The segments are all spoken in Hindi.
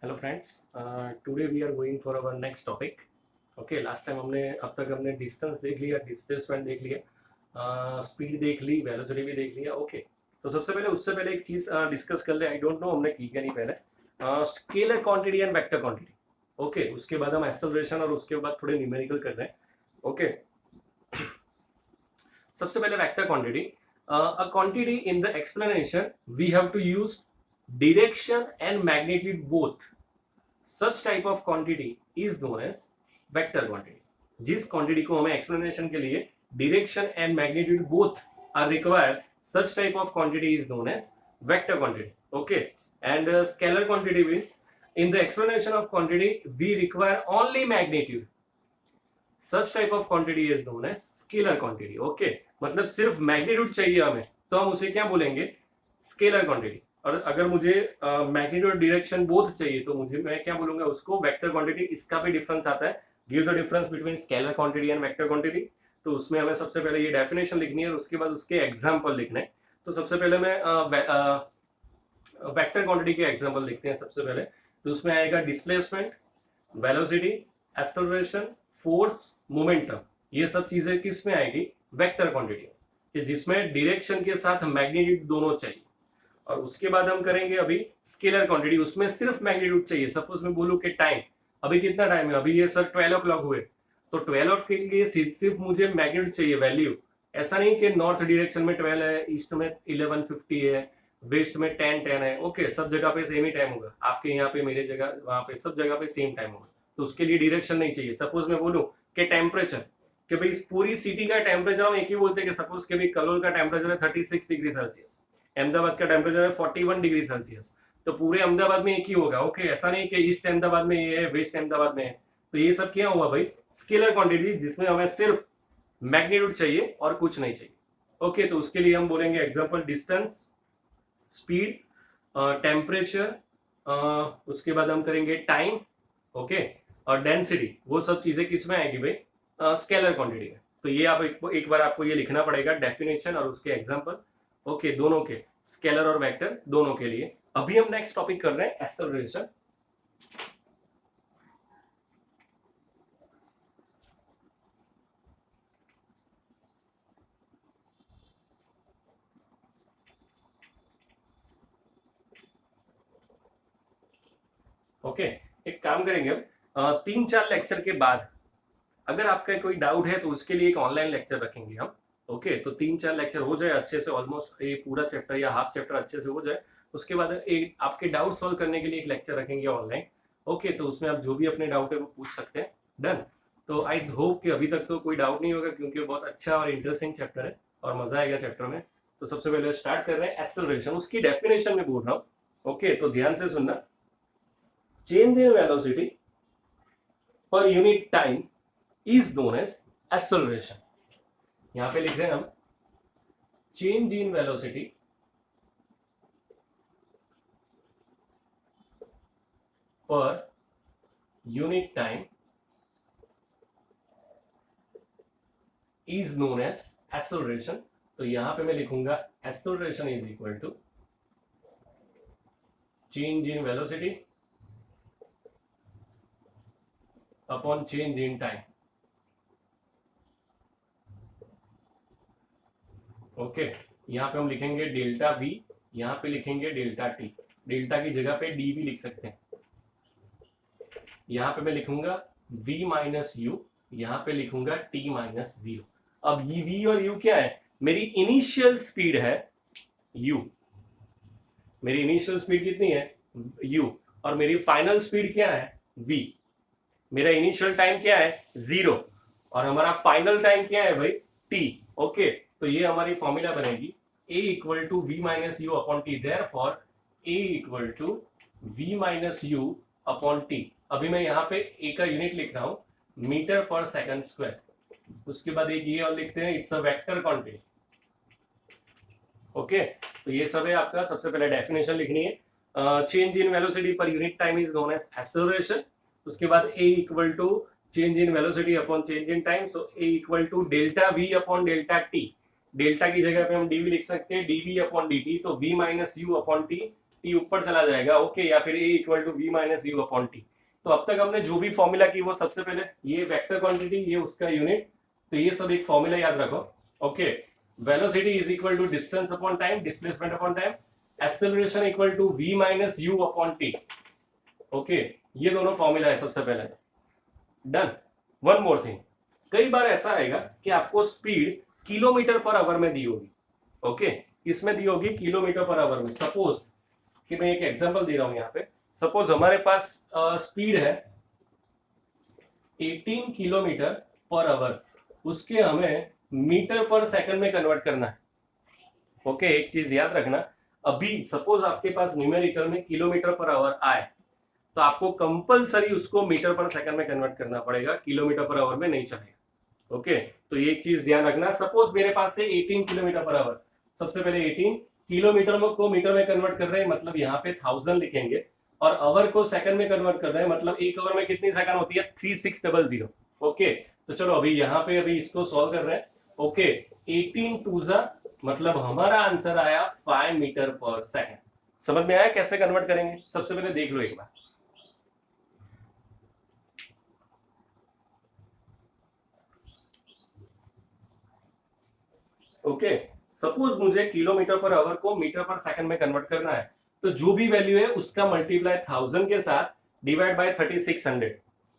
Hello friends, today we are going for our next topic. Okay, last time अब तक हमने डिस्टेंस देख लिया, डिस्प्लेसमेंट देख लिया, स्पीड देख ली, वेलोसिटी भी देख लिया. ओके, तो उससे पहले एक चीज़ डिस्कस कर ले. आई डोंट नो हमने की क्या नहीं पहले. Scalar quantity and vector quantity. Okay, उसके बाद हम एक्सेलरेशन और उसके बाद थोड़े न्यूमेरिकल कर रहे हैं. ओके, सबसे पहले vector quantity. A quantity in the explanation we have to use direction and magnitude both. Such type of quantity is known as vector quantity. जिस quantity को हमें explanation के लिए direction and magnitude both are required, such type of quantity is known as vector quantity. Okay, and scalar quantity means in the explanation of quantity we require only magnitude. Such type of quantity is known as scalar quantity. Okay, मतलब सिर्फ magnitude चाहिए हमें तो हम उसे क्या बोलेंगे? Scalar quantity. और अगर मुझे मैग्नीट्यूड और डायरेक्शन बोथ चाहिए तो मैं क्या बोलूंगा उसको? Vector quantity. इसका भी डिफरेंस आता है. Give the difference between scalar quantity and vector quantity. तो उसमें हमें सबसे पहले ये डेफिनेशन लिखनी है और उसके बाद उसके एग्जांपल लिखने हैं. तो सबसे पहले मैं वेक्टर क्वांटिटी के एग्जांपल लिखते हैं सबसे पहले. तो उसमें आएगा displacement, velocity, acceleration, force, momentum. ये सब चीजें किस में आएगी? वेक्टर क्वांटिटी, जिसमें डायरेक्शन के साथ मैग्नीट्यूड दोनों चाहिए. और उसके बाद हम करेंगे अभी स्केलर क्वांटिटी. उसमें सिर्फ मैग्नीट्यूड चाहिए. सपोज मैं बोलूं कि टाइम, अभी कितना टाइम है? अभी ये सर 12 o'clock हुए, तो 12 o'clock के लिए सिर्फ मुझे मैग्नीट्यूड चाहिए, वैल्यू. ऐसा नहीं कि नॉर्थ डायरेक्शन में 12 है, ईस्ट में 11:50 है, वेस्ट में 10:10 है. ओके, सब जगह पे सेम ही टाइम होगा. आपके यहाँ पे, मेरे जगह, वहां पे, सब जगह पे सेम टाइम होगा. तो उसके लिए डायरेक्शन नहीं चाहिए. सपोज मैं बोलूं कि टेम्परेचर, कि भाई पूरी सिटी का टेम्परेचर हम एक ही बोलते हैं कि सपोज के भाई कलोल का टेम्परेचर है 36 डिग्री सेल्सियस, अहमदाबाद का टेम्परेचर है 41 डिग्री सेल्सियस. तो पूरे अहमदाबाद में एक ही होगा. ओके, ऐसा नहीं कि ईस्ट अहमदाबाद में ये है, वेस्ट अहमदाबाद में है. तो ये सब क्या हुआ भाई? स्केलर क्वांटिटी, जिसमें हमें सिर्फ मैग्नीट्यूड चाहिए और कुछ नहीं चाहिए. ओके, तो उसके लिए हम बोलेंगे एग्जांपल डिस्टेंस, स्पीड, टेम्परेचर, उसके बाद हम करेंगे टाइम. ओके, और डेंसिटी. वो सब चीजें किस में आएगी भाई? स्केलर क्वांटिटी में. तो ये आप एक बार आपको ये लिखना पड़ेगा, डेफिनेशन और उसके एग्जांपल. ओके, दोनों के, स्केलर और वेक्टर दोनों के लिए. अभी हम नेक्स्ट टॉपिक कर रहे हैं एक्सेलरेशन. ओके, एक काम करेंगे अब, 3-4 लेक्चर के बाद अगर आपका कोई डाउट है तो उसके लिए एक ऑनलाइन लेक्चर रखेंगे हम. ओके, तो 3-4 लेक्चर हो जाए अच्छे से, ऑलमोस्ट ये पूरा चैप्टर या हाफ चैप्टर अच्छे से हो जाए. उसके बाद एक आपके डाउट सॉल्व करने के लिए एक लेक्चर रखेंगे ऑनलाइन. ओके, तो उसमें आप जो भी अपने डाउट है वो पूछ सकते हैं. डन. तो आई होप कि अभी तक तो कोई डाउट नहीं होगा, क्योंकि बहुत अच्छा और इंटरेस्टिंग चैप्टर है और मजा आएगा चैप्टर में. तो सबसे पहले स्टार्ट कर रहे हैं एक्सेलरेशन. उसकी डेफिनेशन में बोल रहा हूँ. ओके, तो ध्यान से सुनना. Change in velocity per unit time is known as acceleration. यहां पे लिख रहे हैं हम change in velocity per unit time is known as acceleration. तो यहां पे मैं लिखूंगा acceleration is equal to change in velocity upon change in time. Okay, यहाँ पे हम लिखेंगे डेल्टा वी, यहाँ पे लिखेंगे डेल्टा टी. डेल्टा की जगह पे डी भी लिख सकते हैं. यहाँ पे मैं लिखूंगा v माइनस यू, यहाँ पे लिखूंगा t माइनस 0. अब ये v और u क्या है? मेरी इनिशियल स्पीड है u. मेरी इनिशियल स्पीड कितनी है? u. और मेरी फाइनल स्पीड क्या है? v. मेरा इनिशियल टाइम क्या है? 0. और हमारा फाइनल टाइम क्या है भाई? t. ओके, तो ये हमारी फॉर्मूला बनेगी a equal to v minus u upon t. Therefore a equal to v minus u upon t. अभी मैं यहाँ पे a का यूनिट लिख रहा हूँ, मीटर पर सेकंड स्क्वायर. उसके बाद एक ये और लिखते हैं, it's a vector quantity. Okay, तो ये सब है आपका. सबसे पहले डेफिनेशन लिखनी है. Change in velocity per unit time is known as acceleration. उसके बाद a equal to change in velocity upon change in time. So a equal to delta v upon delta t. Delta की जगह पे हम dv लिख सकते हैं, dv अपॉन dt. तो v minus u upon t t ऊपर चला जाएगा, ओके, या फिर a equal to v minus u upon t. तो अब तक हमने जो भी फॉर्मूला की वो सबसे पहले ये वेक्टर क्वांटिटी, ये उसका यूनिट, तो ये सब एक फॉर्मूला याद रखो, okay. Velocity is equal to distance upon time, displacement upon time, acceleration equal to v minus u upon t, okay. ये दोनों फॉर्मूला है सबसे पहले, डन। वन मोर थिंग, कई बार ऐसा आएगा कि आपको स्पीड किलोमीटर पर आवर में दी होगी, ओके, इसमें दी होगी किलोमीटर पर आवर में। सपोज कि मैं एक एग्जांपल दे रहा हूं यहाँ पे, सपोज हमारे पास स्पीड है 18 किलोमीटर पर आवर, उसके हमें मीटर पर सेकंड में कन्वर्ट करना है, ओके। एक चीज याद रखना, अभी सपोज आपके पास न्यूमेरिकल में किलोमीटर पर आवर आए तो आपको कंपलसरी उसको मीटर पर सेकंड में कन्वर्ट करना पड़ेगा, किलोमीटर पर आवर में नहीं चलेगा, ओके। तो ये एक चीज ध्यान रखना। सपोज मेरे पास से 18 किलोमीटर पर आवर, सबसे पहले 18 किलोमीटर को मीटर में कन्वर्ट कर रहे हैं, मतलब यहाँ पे 1000 लिखेंगे, और आवर को सेकंड में कन्वर्ट कर रहे हैं, मतलब एक आवर में कितनी सेकंड होती है, 3600, ओके। तो चलो अभी यहाँ पे अभी इसको सॉल्व कर रहे हैं, ओके। 18 टू जा मतलब हमारा आंसर आया 5 मीटर पर सेकंड। समझ में आया कैसे कन्वर्ट करेंगे? सबसे पहले देख लो एक बार, ओके। सपोज मुझे किलोमीटर पर आवर को मीटर पर सेकंड में कन्वर्ट करना है, तो जो भी वैल्यू है उसका मल्टीप्लाई 1000 के साथ डिवाइड बाय 3600,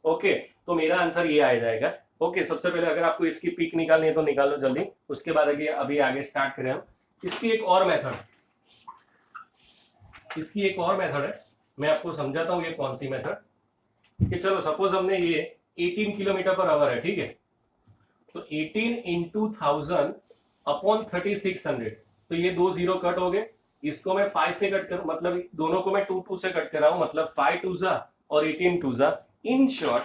ओके। तो मेरा आंसर ये आ जाएगा, ओके। सबसे पहले अगर आपको इसकी पीक निकालनी है तो निकाल लो जल्दी, उसके बाद अभी आगे स्टार्ट करें हम। इसकी एक और मेथड है, मैं आपको समझाता हूँ ये कौन सी मेथड। कि चलो सपोज हमने ये 18 किलोमीटर पर आवर है, ठीक है, तो 18 इंटू 1000 अपॉन 3600, तो ये 2 जीरो कट हो गए, इसको मैं 5 से कट कर, मतलब दोनों को मैं 2 से कट कर रहा हूं, मतलब 5 टू जा और 18 टू जा, इन शॉर्ट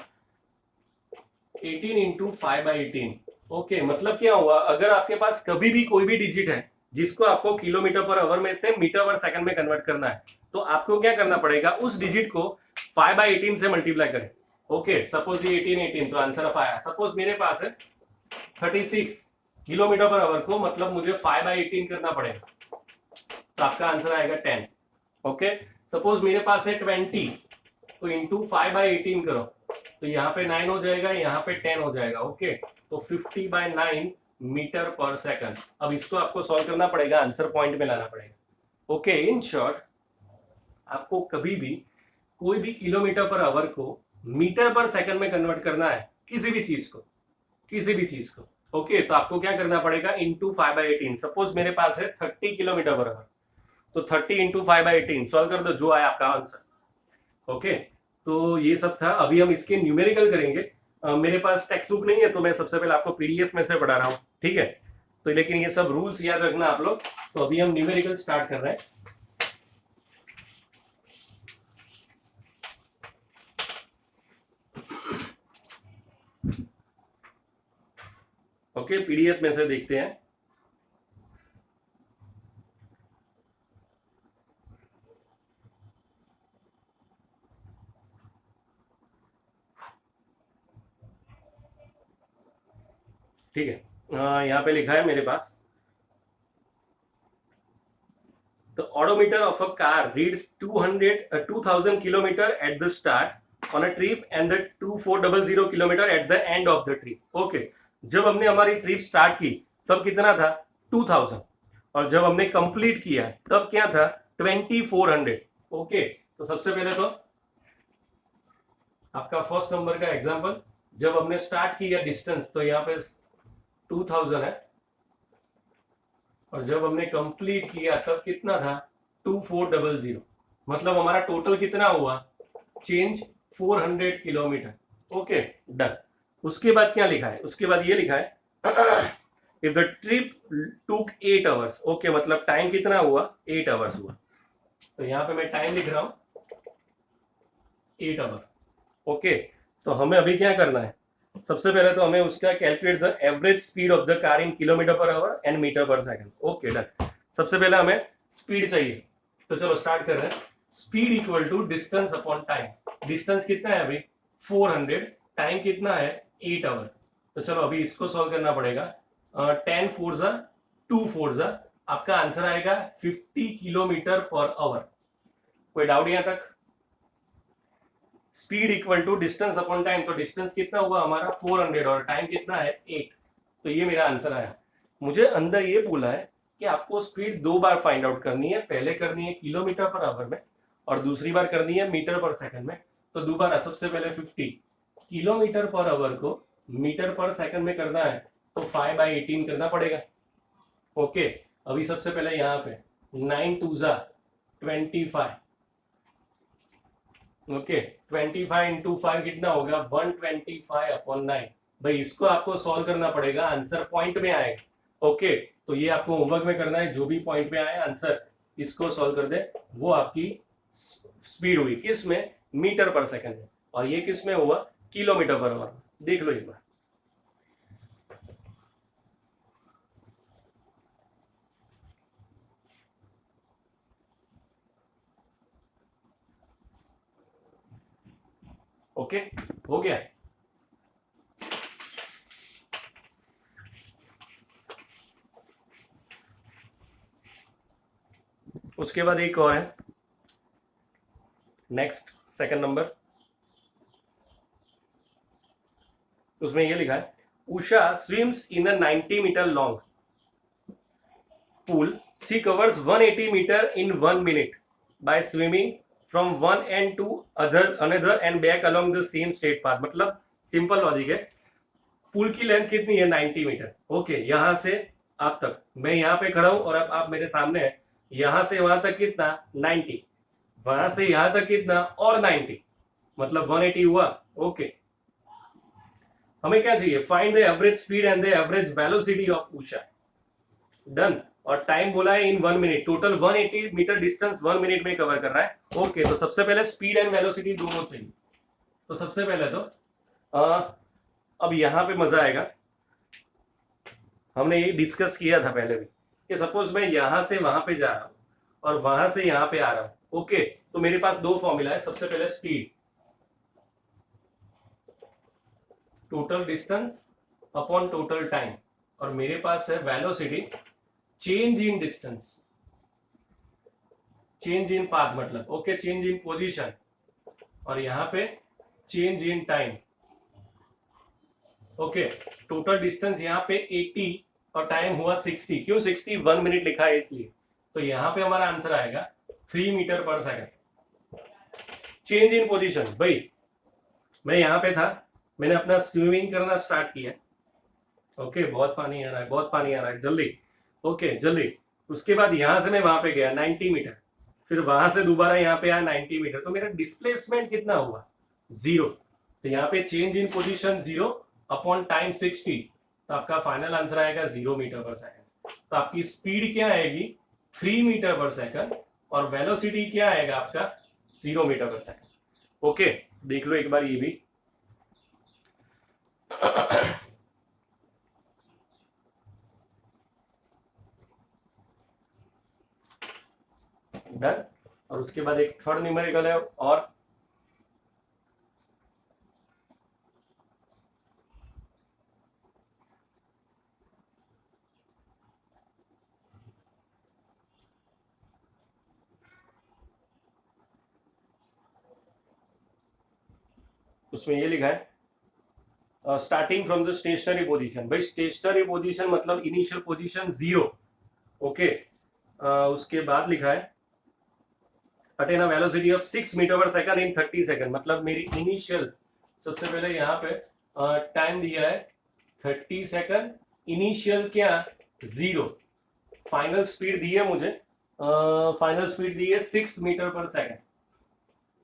18 इंटू 5/18, ओके। मतलब क्या हुआ, अगर आपके पास कभी भी कोई भी डिजिट है जिसको आपको किलोमीटर पर आवर में से मीटर पर सेकंड में कन्वर्ट करना है, तो आपको क्या करना पड़ेगा, उस डिजिट को 5/18 से मल्टीप्लाई करें, ओके। सपोज ये 18 तो आंसर ऑफ आया। सपोज मेरे पास है 36 किलोमीटर पर आवर को, मतलब मुझे 5/18 करना पड़ेगा, तो आपका आंसर आएगा 10, ओके। सपोज मेरे पास है 20, तो इंटू 5/18 करो, तो यहाँ पे 9 हो जाएगा, यहाँ पे 10 हो जाएगा, ओके। तो 50/9 मीटर पर सेकंड। अब इसको आपको सॉल्व करना पड़ेगा, आंसर पॉइंट में लाना पड़ेगा, ओके। इन शॉर्ट आपको कभी भी कोई भी किलोमीटर पर आवर को मीटर पर सेकंड में कन्वर्ट करना है, किसी भी चीज को, ओके। तो आपको क्या करना पड़ेगा, इंटू 5/18। सपोज मेरे पास है 30 किलोमीटर पर आवर, तो 30 इंटू 5/18 सॉल्व कर दो, जो आया आपका आंसर, ओके। तो ये सब था। अभी हम इसके न्यूमेरिकल करेंगे। मेरे पास टेक्स्ट बुक नहीं है, तो मैं सबसे पहले आपको पीडीएफ में से पढ़ा रहा हूँ, ठीक है। तो लेकिन ये सब रूल्स याद रखना आप लोग। तो अभी हम न्यूमेरिकल स्टार्ट कर रहे हैं, ओके। पीडीएफ में से देखते हैं। ठीक है, यहाँ पे लिखा है मेरे पास, The odometer of a car reads 2000 kilometer at the start on a trip and the 2400 kilometer at the end of the trip. Okay. जब हमने हमारी ट्रिप स्टार्ट की तब कितना था 2000, और जब हमने कंप्लीट किया तब क्या था 2400, ओके। तो सबसे पहले तो आपका फर्स्ट नंबर का एग्जांपल, जब हमने स्टार्ट किया डिस्टेंस तो यहाँ पे 2000 है, और जब हमने कंप्लीट किया तब कितना था 2400, मतलब हमारा टोटल कितना हुआ चेंज 400 किलोमीटर, ओके डन। उसके बाद क्या लिखा है, उसके बाद ये लिखा है if the trip took 8 hours, okay, मतलब टाइम कितना हुआ 8 आवर्स हुआ। तो यहाँ पे मैं टाइम लिख रहा हूं 8 आवर, ओके। तो हमें अभी क्या करना है, सबसे पहले तो हमें उसका calculate the average speed of the car in kilometre per hour and metre per second, okay done. सबसे पहले हमें स्पीड चाहिए, तो चलो स्टार्ट कर रहे हैं। Speed equal to distance upon time. Distance कितना है अभी 400, टाइम कितना है 8 आवर। तो चलो अभी इसको सॉल्व करना पड़ेगा। 10 4 जा 2 4 जा, आपका आंसर आएगा 50 किलोमीटर पर आवर, कोई डाउट यहाँ तक? Speed equal to distance upon time, तो डिस्टेंस कितना हुआ हमारा 400 और टाइम कितना है 8, तो ये मेरा आंसर आया। मुझे अंदर ये बोला है कि आपको स्पीड 2 बार फाइंड आउट करनी है, पहले करनी है किलोमीटर पर आवर में और दूसरी बार करनी है मीटर पर सेकंड में। तो दोबारा सबसे पहले 50 किलोमीटर पर आवर को मीटर पर सेकंड में करना है तो 5/18 करना पड़ेगा। ओके, अभी सबसे पहले यहाँ पे 9 2 जा 25, ओके 25 इंटू 5 कितना होगा 125/9। भाई इसको आपको सॉल्व करना पड़ेगा, आंसर पॉइंट में आएगा। ओके, तो ये आपको होमवर्क में करना है, जो भी पॉइंट में आए आंसर इसको सॉल्व कर दे, वो आपकी स्पीड हुई किस में, मीटर पर सेकंड में, और ये किस में हुआ, किलोमीटर पर आवर। देख लो एक बार। ओके, हो गया। उसके बाद एक और है, नेक्स्ट सेकंड नंबर, उसमें ये लिखा है Usha swims in a 90 metre long pool, she covers 180 metre in 1 minute by swimming from one end to another end back along the same straight path. मतलब सिंपल लॉजिक है, पूल की लेंथ कितनी है 90 मीटर। ओके, यहां से आप तक, मैं यहाँ पे खड़ा हूं और अब आप मेरे सामने हैं, यहां से वहां तक कितना 90, वहां से यहां तक कितना और 90, मतलब 180 हुआ। ओके, हमें क्या चाहिए, find the average speed and the average velocity of Usha. Done, और टाइम बोला है in 1 minute, total 180 metre distance 1 minute में कवर कर रहा है। ओके, तो सबसे पहले स्पीड एंड वेलोसिटी दोनों चाहिए। तो सबसे पहले तो अब यहां पे मजा आएगा, हमने ये डिस्कस किया था पहले भी कि सपोज मैं यहां से वहां पे जा रहा हूं और वहां से यहां पे आ रहा हूं। ओके, तो मेरे पास दो फॉर्मूला है, सबसे पहले speed, total distance upon total time, और मेरे पास है velocity, change in distance, change in path मतलब, ओके चेंज इन पोजीशन, और यहां पे change in time. Okay, total distance यहाँ पे 80 और टाइम हुआ 60, क्यों 60, 1 मिनट लिखा है इसलिए, तो यहाँ पे हमारा आंसर आएगा 3 metre per second. Change in position, भाई मैं यहाँ पे था, मैंने अपना स्विमिंग करना स्टार्ट किया। ओके, बहुत पानी आ रहा है, बहुत पानी आ रहा है, जल्दी, ओके जल्दी। उसके बाद यहां से मैं वहां पे गया 90 मीटर, फिर वहां से दोबारा यहाँ पे आया 90 मीटर, तो मेरा डिस्प्लेसमेंट कितना हुआ 0। तो यहाँ पे change in position 0 upon time 60, तो आपका फाइनल आंसर आएगा 0 मीटर पर सेकंड। तो आपकी स्पीड क्या आएगी 3 मीटर पर सेकंड, और वेलोसिटी क्या आएगा आपका 0 मीटर पर सेकंड। ओके, देख लो एक बार ये भी। डन, और उसके बाद एक थर्ड न्यूमेरिकल है, और उसमें ये लिखा है starting from the stationary position. भाई स्टेशनरी पोजीशन मतलब इनिशियल पोजीशन 0। ओके, उसके बाद लिखा है attain a velocity of 6 metre per second in 30 second, मतलब मेरी इनिशियल, सबसे पहले यहाँ पे टाइम दिया है 30 सेकंड, इनिशियल क्या 0, फाइनल स्पीड दी है मुझे, फाइनल स्पीड दी है 6 मीटर पर सेकंड।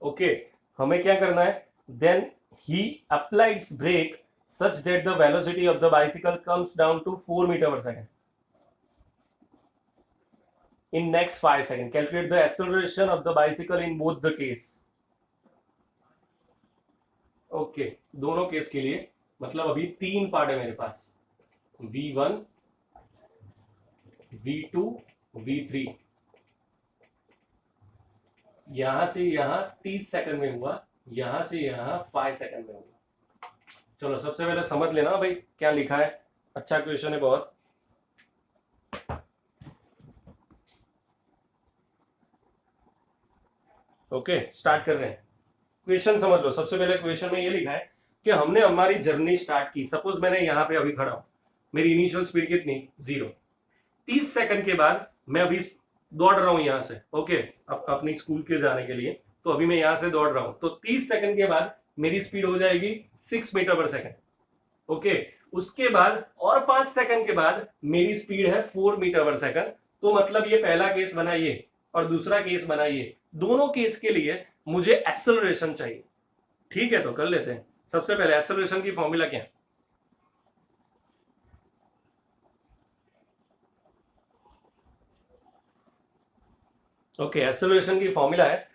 ओके, हमें क्या करना है, then he applies brake such that the velocity of the bicycle comes down to 4 meter per second in next 5 seconds. Calculate the acceleration of the bicycle in both the case. Okay, दोनों केस के लिए, मतलब अभी 3 पार्ट है मेरे पास, V1, V2, V3। यहां से यहां 30 सेकंड में हुआ, यहां से यहां 5 सेकंड में हुआ। चलो सबसे पहले समझ लेना भाई क्या लिखा है, अच्छा क्वेश्चन है बहुत। ओके स्टार्ट कर रहे हैं। क्वेश्चन समझ लो। सबसे पहले क्वेश्चन में ये लिखा है कि हमने हमारी जर्नी स्टार्ट की। सपोज मैंने यहाँ पे अभी खड़ा हूं, मेरी इनिशियल स्पीड कितनी 0। 30 सेकंड के बाद मैं अभी दौड़ रहा हूं यहाँ से, ओके अपनी स्कूल के जाने के लिए। तो अभी मैं यहाँ से दौड़ रहा हूं, तो 30 सेकंड के बाद मेरी स्पीड हो जाएगी 6 मीटर पर सेकंड। ओके उसके बाद और 5 सेकंड के बाद मेरी स्पीड है 4 मीटर पर सेकंड। तो मतलब ये पहला केस बना ये और दूसरा केस बना ये। दोनों केस के लिए मुझे एक्सेलरेशन चाहिए। ठीक है तो कर लेते हैं। सबसे पहले एक्सेलरेशन की फॉर्मूला क्या है? ओके एक्सेलरेशन की फॉर्मूला है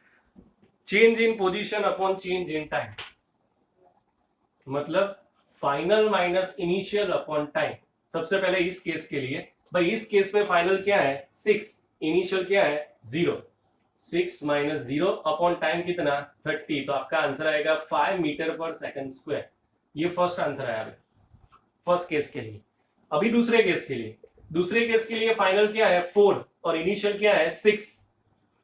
change in position upon change in time, मतलब final minus initial upon time. सबसे पहले इस केस के लिए, भाई इस केस में फाइनल क्या है 6, इनिशियल क्या है 0। 6 माइनस 0 अपॉन टाइम कितना 30, तो आपका आंसर आएगा 5 मीटर पर सेकंड स्क्वायर। ये फर्स्ट आंसर आया फर्स्ट केस के लिए। अभी दूसरे केस के लिए, दूसरे केस के लिए फाइनल क्या है 4 और इनिशियल क्या है 6,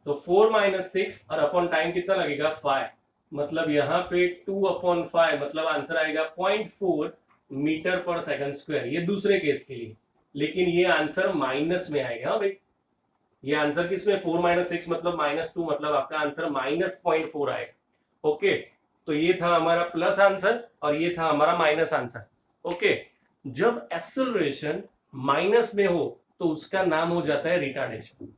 तो 4 माइनस 6 और अपॉन टाइम कितना लगेगा 5, मतलब यहाँ पे 2/5, मतलब आंसर आएगा 0.4 मीटर पर सेकंड स्क्वायर। ये दूसरे केस के लिए, लेकिन ये आंसर माइनस में आएगा। हाँ भाई ये आंसर किसमें 4 माइनस 6 मतलब -2, मतलब आपका आंसर -0.4 आएगा। ओके तो ये था हमारा प्लस आंसर और ये था हमारा माइनस आंसर। ओके जब एक्सेलरेशन माइनस में हो तो उसका नाम हो जाता है रिटार्डेशन।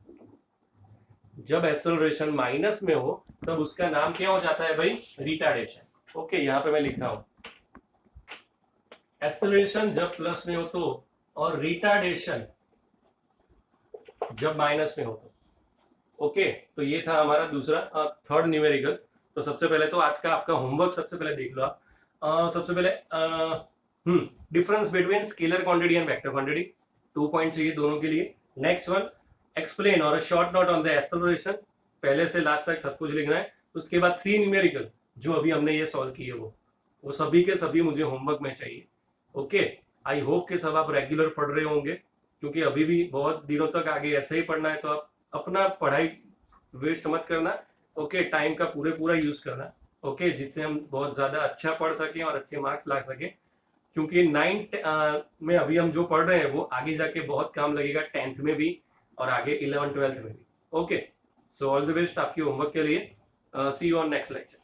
जब एक्सेलरेशन माइनस में हो तब उसका नाम क्या हो जाता है भाई रिटार्डेशन। ओके यहां पे मैं लिख रहा हूं एक्सेलरेशन जब प्लस में हो तो, और रिटार्डेशन जब माइनस में हो तो। ओके तो ये था हमारा दूसरा थर्ड न्यूमेरिकल। तो सबसे पहले तो आज का आपका होमवर्क सबसे पहले देख लो आप। सबसे पहले difference between scalar quantity and vector quantity, 2 point चाहिए दोनों के लिए। नेक्स्ट वन एक्सप्लेन और short note on the acceleration, पहले से लास्ट तक सब कुछ लिखना है। उसके बाद 3 न्यूमेरिकल जो अभी हमने ये सॉल्व किए वो सभी के सभी मुझे होमवर्क में चाहिए। ओके आई होप कि सब आप रेगुलर पढ़ रहे होंगे, क्योंकि अभी भी बहुत दिनों तक आगे ऐसे ही पढ़ना है। तो आप अपना पढ़ाई वेस्ट मत करना। ओके टाइम का पूरा यूज करना। ओके जिससे हम बहुत ज्यादा अच्छा पढ़ सकें और अच्छे मार्क्स ला सकें, क्योंकि 9th में अभी हम जो पढ़ रहे हैं वो आगे जाके बहुत काम लगेगा 10th में भी और आगे 11th 12th में भी। Okay so all the best आपकी होमवर्क के लिए। सी यू ऑन नेक्स्ट लेक्चर।